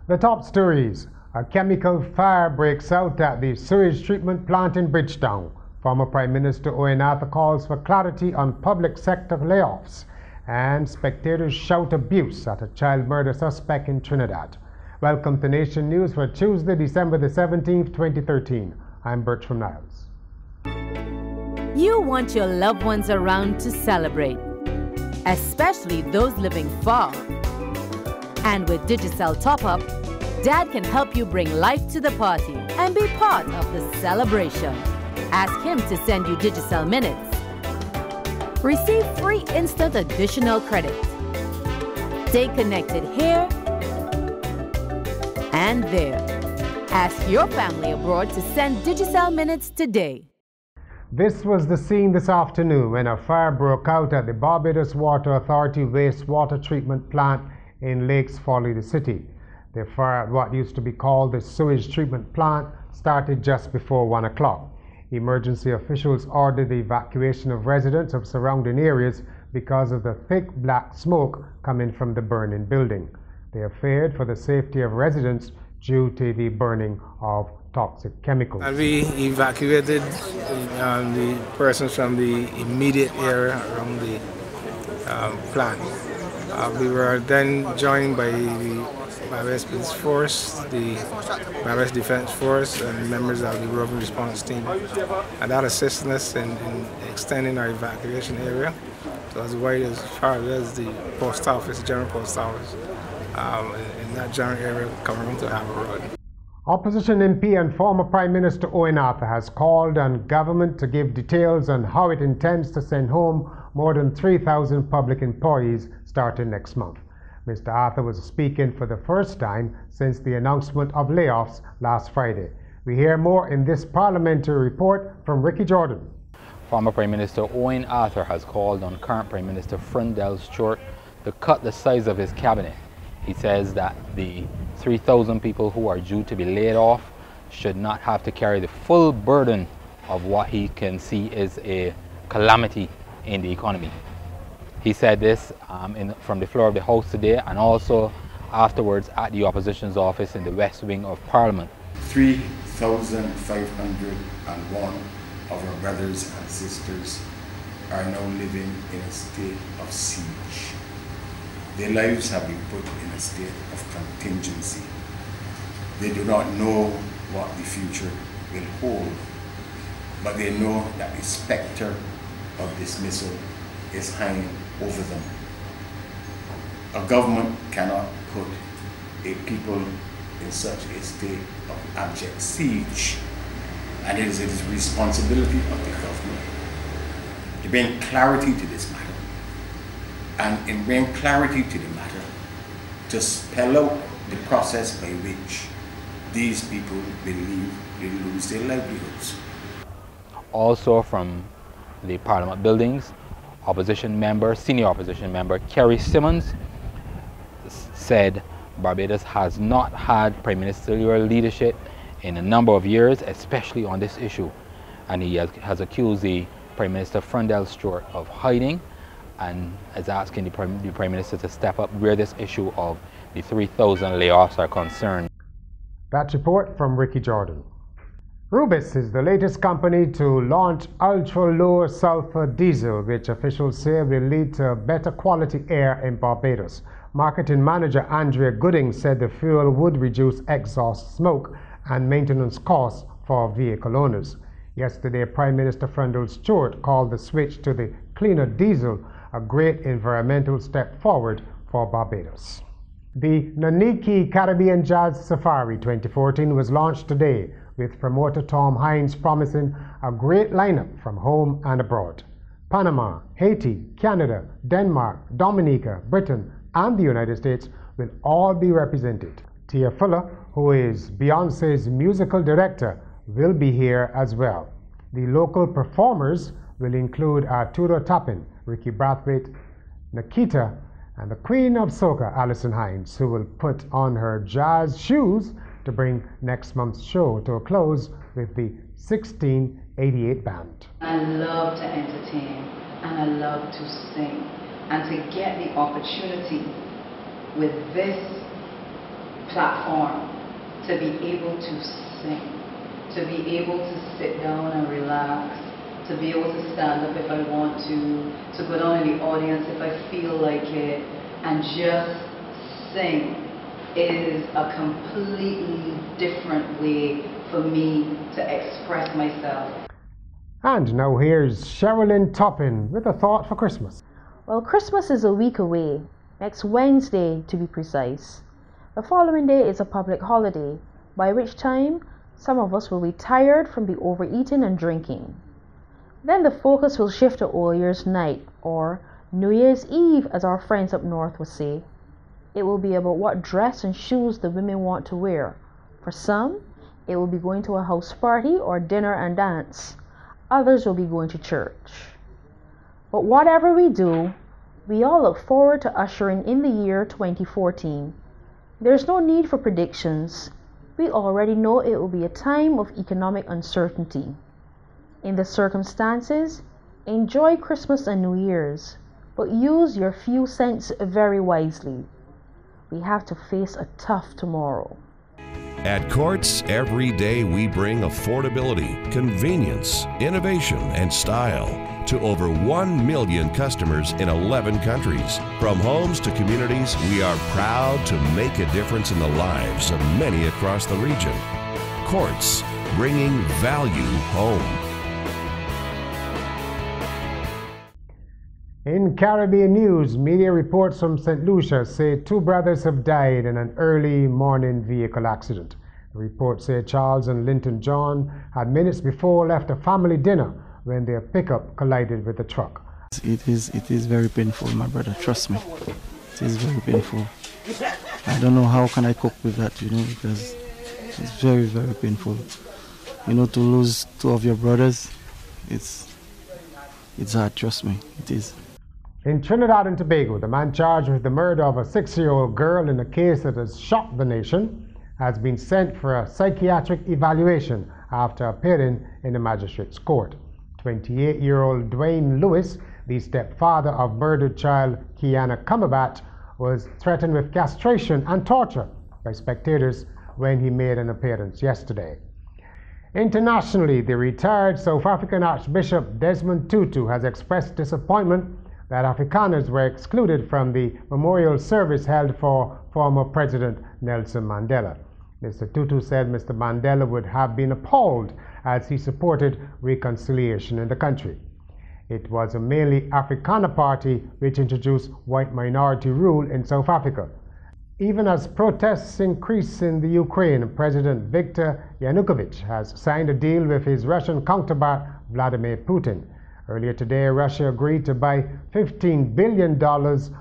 The top stories. A chemical fire breaks out at the sewage treatment plant in Bridgetown. Former Prime Minister Owen Arthur calls for clarity on public sector layoffs. And spectators shout abuse at a child murder suspect in Trinidad. Welcome to Nation News for Tuesday, December the 17th, 2013. I'm Bertram Niles. You want your loved ones around to celebrate, especially those living far. And with Digicel Top-Up, Dad can help you bring life to the party and be part of the celebration. Ask him to send you Digicel Minutes. Receive free instant additional credit. Stay connected here and there. Ask your family abroad to send Digicel Minutes today. This was the scene this afternoon when a fire broke out at the Barbados Water Authority Wastewater Treatment Plant in Lakes Folly, the city. The fire at what used to be called the sewage treatment plant started just before 1 o'clock. Emergency officials ordered the evacuation of residents of surrounding areas because of the thick black smoke coming from the burning building. They are feared for the safety of residents due to the burning of toxic chemicals. And we evacuated the persons from the immediate area around the plant. We were then joined by the Barbados Police Force, the Barbados Defense Force, and members of the roving response team. And that assisted us in extending our evacuation area to as wide as far as the post office, general post office, in that general area covering to Harbour Road. Opposition MP and former Prime Minister Owen Arthur has called on government to give details on how it intends to send home more than 3,000 public employees starting next month. Mr. Arthur was speaking for the first time since the announcement of layoffs last Friday. We hear more in this parliamentary report from Ricky Jordan. Former Prime Minister Owen Arthur has called on current Prime Minister Frundell Stewart to cut the size of his cabinet. He says that the 3,000 people who are due to be laid off should not have to carry the full burden of what he can see is a calamity in the economy. He said this from the floor of the House today and also afterwards at the opposition's office in the West Wing of Parliament. 3,501 of our brothers and sisters are now living in a state of siege. Their lives have been put in a state of contingency. They do not know what the future will hold, but they know that the specter of dismissal is hanging over them. A government cannot put a people in such a state of abject siege, and it is the responsibility of the government to bring clarity to this matter, and in bringing clarity to the matter, to spell out the process by which these people will lose their livelihoods. Also from the Parliament buildings, senior opposition member Kerry Simmons said Barbados has not had prime ministerial leadership in a number of years, especially on this issue. And he has accused the Prime Minister Frundell Stewart of hiding and is asking the Prime Minister to step up where this issue of the 3,000 layoffs are concerned. That report from Ricky Jordan. Rubis is the latest company to launch ultra-low sulfur diesel, which officials say will lead to better quality air in Barbados. Marketing manager Andrea Gooding said the fuel would reduce exhaust smoke and maintenance costs for vehicle owners. Yesterday, Prime Minister Frundell Stewart called the switch to the cleaner diesel a great environmental step forward for Barbados. The Naniki Caribbean Jazz Safari 2014 was launched today, with promoter Hinds promising a great lineup from home and abroad. Panama, Haiti, Canada, Denmark, Dominica, Britain, and the United States will all be represented. Tia Fuller, who is Beyonce's musical director, will be here as well. The local performers will include Arturo Tapin, Ricky Brathwaite, Nikita, and the Queen of Soca, Alison Hinds, who will put on her jazz shoes to bring next month's show to a close with the 1688 band. I love to entertain and I love to sing, and to get the opportunity with this platform to be able to sing, to be able to sit down and relax, to be able to stand up if I want to go down in the audience if I feel like it, and just sing is a completely different way for me to express myself. And now here's Sherilyn Toppin with a thought for Christmas. Well, Christmas is a week away, next Wednesday to be precise. The following day is a public holiday, by which time some of us will be tired from the overeating and drinking. Then the focus will shift to Old Year's Night, or New Year's Eve as our friends up north would say. It will be about what dress and shoes the women want to wear. For some, it will be going to a house party or dinner and dance. Others will be going to church. But whatever we do, we all look forward to ushering in the year 2014. There's no need for predictions. We already know it will be a time of economic uncertainty. In the circumstances, enjoy Christmas and New Year's, but use your few cents very wisely. We have to face a tough tomorrow. At Courts, every day we bring affordability, convenience, innovation, and style to over 1 million customers in 11 countries. From homes to communities, we are proud to make a difference in the lives of many across the region. Courts, bringing value home. In Caribbean news, media reports from St. Lucia say 2 brothers have died in an early morning vehicle accident. The reports say Charles and Linton John had minutes before left a family dinner when their pickup collided with the truck. It is very painful, my brother, trust me. It is very painful. I don't know how can I cope with that, because it's very, very painful. To lose 2 of your brothers, it's hard, trust me, it is. In Trinidad and Tobago, the man charged with the murder of a 6-year-old girl in a case that has shocked the nation has been sent for a psychiatric evaluation after appearing in the magistrate's court. 28-year-old Dwayne Lewis, the stepfather of murdered child Kiana Cumberbatch, was threatened with castration and torture by spectators when he made an appearance yesterday. Internationally, the retired South African Archbishop Desmond Tutu has expressed disappointment that Afrikaners were excluded from the memorial service held for former President Nelson Mandela. Mr. Tutu said Mr. Mandela would have been appalled as he supported reconciliation in the country. It was a mainly Afrikaner party which introduced white minority rule in South Africa. Even as protests increase in the Ukraine, President Viktor Yanukovych has signed a deal with his Russian counterpart Vladimir Putin. Earlier today, Russia agreed to buy $15 billion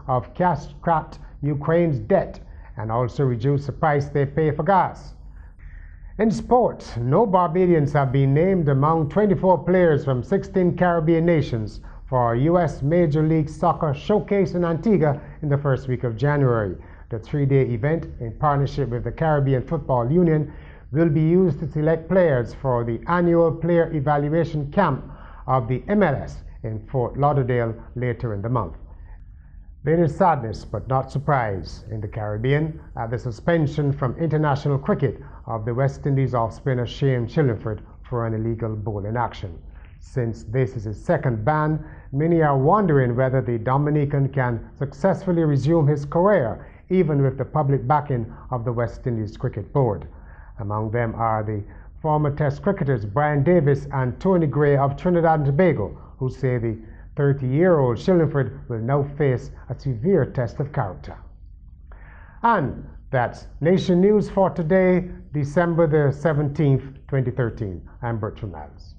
of cash-strapped Ukraine's debt and also reduce the price they pay for gas. In sport, no Barbadians have been named among 24 players from 16 Caribbean nations for a U.S. Major League Soccer showcase in Antigua in the first week of January. The 3-day event, in partnership with the Caribbean Football Union, will be used to select players for the annual player evaluation camp of the MLS in Fort Lauderdale later in the month. There is sadness but not surprise in the Caribbean at the suspension from international cricket of the West Indies off-spinner Shane Shillingford for an illegal bowling action. Since this is his second ban, many are wondering whether the Dominican can successfully resume his career even with the public backing of the West Indies Cricket Board. Among them are the former Test cricketers Brian Davis and Tony Gray of Trinidad and Tobago, who say the 30-year-old Shillingford will now face a severe test of character. And that's Nation News for today, December the 17th, 2013. I'm Bertram Niles.